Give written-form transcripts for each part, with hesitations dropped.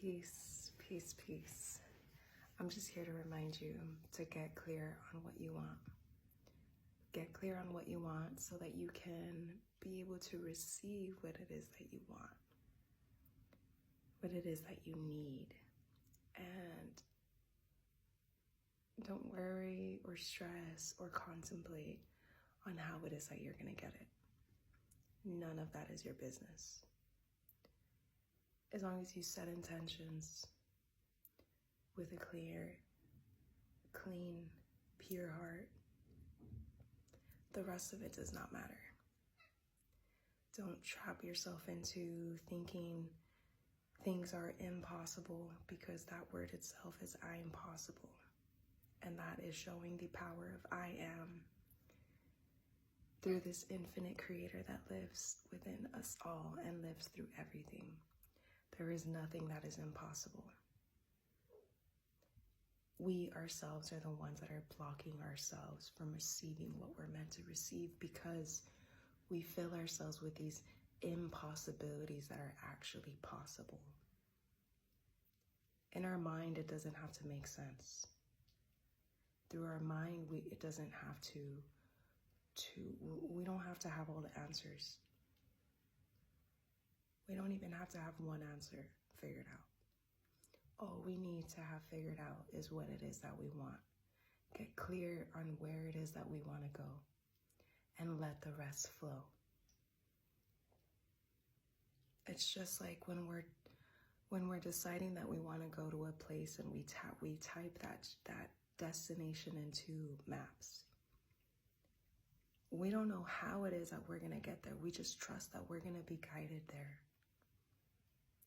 Peace, peace, peace. I'm just here to remind you to get clear on what you want. Get clear on what you want so that you can be able to receive what it is that you want, what it is that you need. And don't worry or stress or contemplate on how it is that you're going to get it. None of that is your business. As long as you set intentions with a clear, clean, pure heart, the rest of it does not matter. Don't trap yourself into thinking things are impossible, because that word itself is I am possible. And that is showing the power of I am through this infinite creator that lives within us all and lives through everything. There is nothing that is impossible. We ourselves are the ones that are blocking ourselves from receiving what we're meant to receive, because we fill ourselves with these impossibilities that are actually possible. In our mind, it doesn't have to make sense. Through our mind, it doesn't have to, we don't have to have all the answers. We don't even have to have one answer figured out. All we need to have figured out is what it is that we want. Get clear on where it is that we want to go, and let the rest flow. It's just like when we're deciding that we want to go to a place, and we type that destination into maps. We don't know how it is that we're going to get there. We just trust that we're going to be guided there.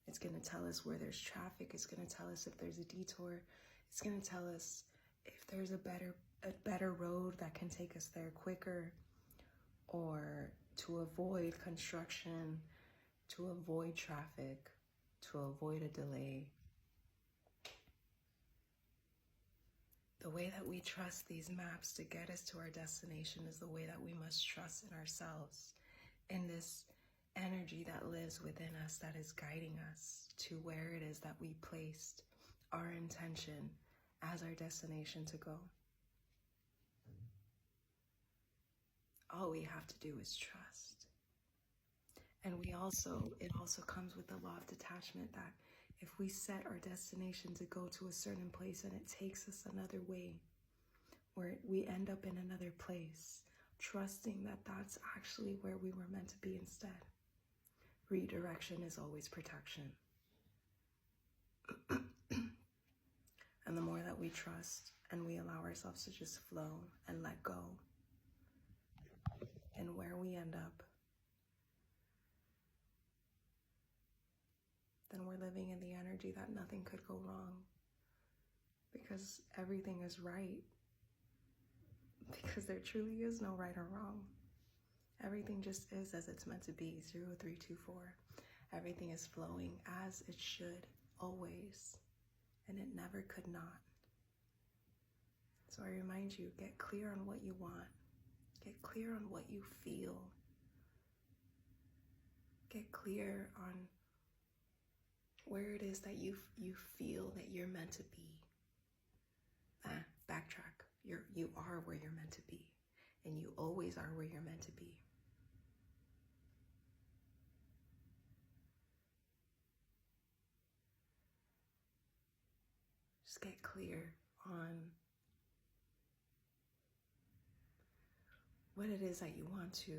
It's going to tell us where there's traffic. It's going to tell us if there's a detour. It's going to tell us if there's a better road that can take us there quicker, or to avoid construction, to avoid traffic, to avoid a delay. The way that we trust these maps to get us to our destination is the way that we must trust in ourselves, in this energy that lives within us, that is guiding us to where it is that we placed our intention as our destination to go. All we have to do is trust. And it also comes with the law of detachment, that if we set our destination to go to a certain place and it takes us another way, where we end up in another place, trusting that that's actually where we were meant to be instead. Redirection is always protection. And the more that we trust and we allow ourselves to just flow and let go, and where we end up, then we're living in the energy that nothing could go wrong, because everything is right, because there truly is no right or wrong. Everything just is as it's meant to be, 0324. Everything is flowing as it should, always, and it never could not. So I remind you, get clear on what you want. Get clear on what you feel. Get clear on where it is that you feel that you're meant to be. Backtrack. You are where you're meant to be, and you always are where you're meant to be. Just get clear on what it is that you want to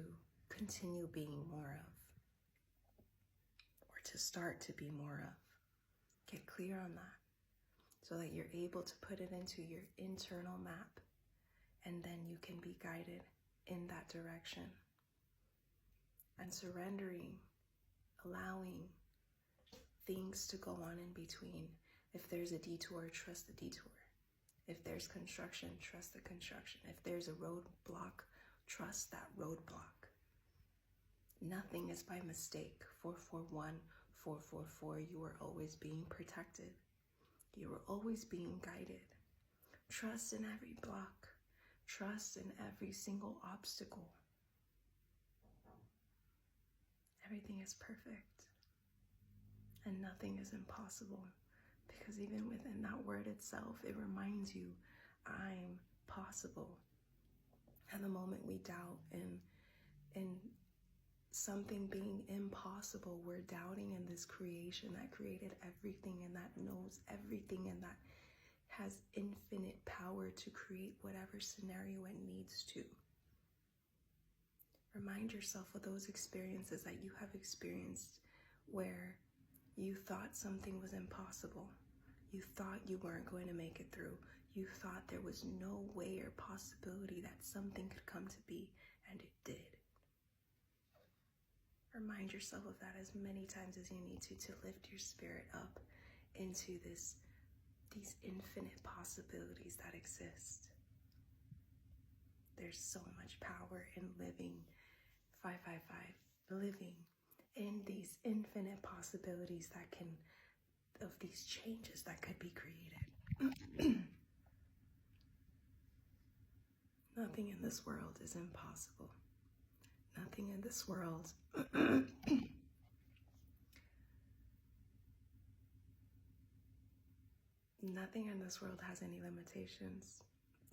continue being more of, or to start to be more of. Get clear on that, so that you're able to put it into your internal map, and then you can be guided in that direction. And surrendering, allowing things to go on in between. If there's a detour, trust the detour. If there's construction, trust the construction. If there's a roadblock, trust that roadblock. Nothing is by mistake. 441, 444, you are always being protected. You are always being guided. Trust in every block. Trust in every single obstacle. Everything is perfect. And nothing is impossible, because even within that word itself, it reminds you, I'm possible. And the moment we doubt in something being impossible, we're doubting in this creation that created everything and that knows everything and that has infinite power to create whatever scenario it needs to. Remind yourself of those experiences that you have experienced where you thought something was impossible. You thought you weren't going to make it through. You thought there was no way or possibility that something could come to be, and it did. Remind yourself of that as many times as you need to lift your spirit up into these infinite possibilities that exist. There's so much power in living, 555, living in these infinite possibilities of these changes that could be created. Nothing in this world is impossible. Nothing in this world nothing in this world has any limitations.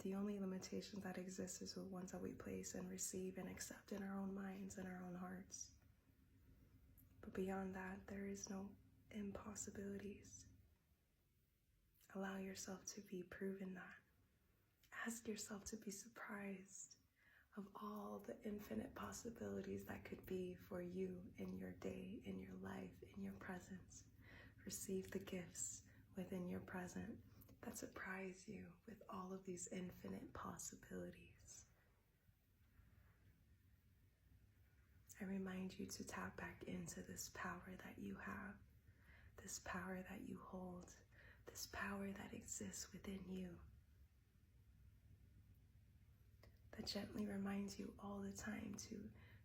The only limitations that exist is the ones that we place and receive and accept in our own minds and our own hearts. But beyond that, there is no impossibilities. Allow yourself to be proven that. Ask yourself to be surprised of all the infinite possibilities that could be for you in your day, in your life, in your presence. Receive the gifts within your present that surprise you with all of these infinite possibilities. I remind you to tap back into this power that you have, this power that you hold, this power that exists within you, that gently reminds you all the time to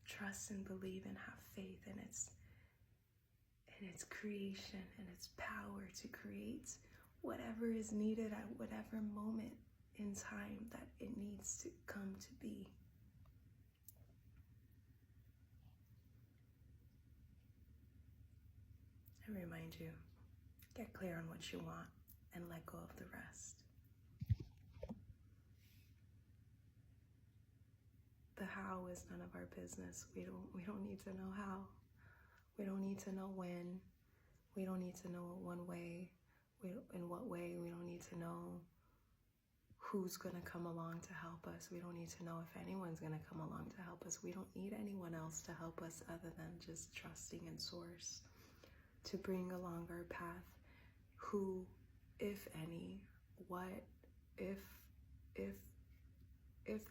trust and believe and have faith in its creation and its power to create whatever is needed at whatever moment in time that it needs to come to be. I remind you, get clear on what you want and let go of the rest. The how is none of our business. We don't need to know how. We don't need to know when. We don't need to know one way. In what way. We don't need to know who's going to come along to help us. We don't need to know if anyone's going to come along to help us. We don't need anyone else to help us other than just trusting in Source to bring along our path. Who, if any, what, if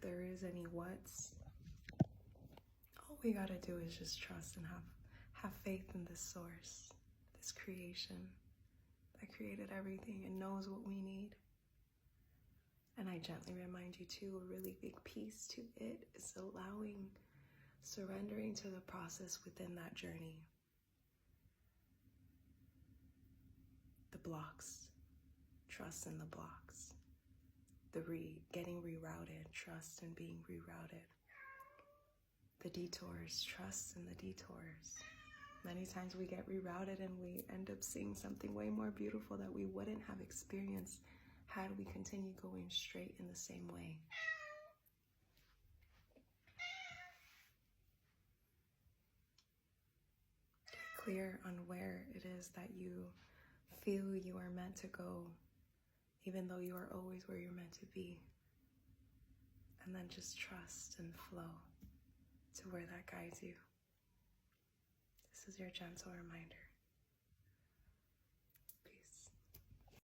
there is any what's, all we gotta do is just trust and have faith in this Source, this creation that created everything and knows what we need. And I gently remind you too, a really big piece to it is surrendering to the process within that journey. The blocks, trust in the blocks. Getting rerouted, trust in being rerouted. The detours, trust in the detours. Many times we get rerouted and we end up seeing something way more beautiful that we wouldn't have experienced had we continued going straight in the same way. Get clear on where it is that you feel you are meant to go, even though you are always where you're meant to be. And then just trust and flow to where that guides you. This is your gentle reminder.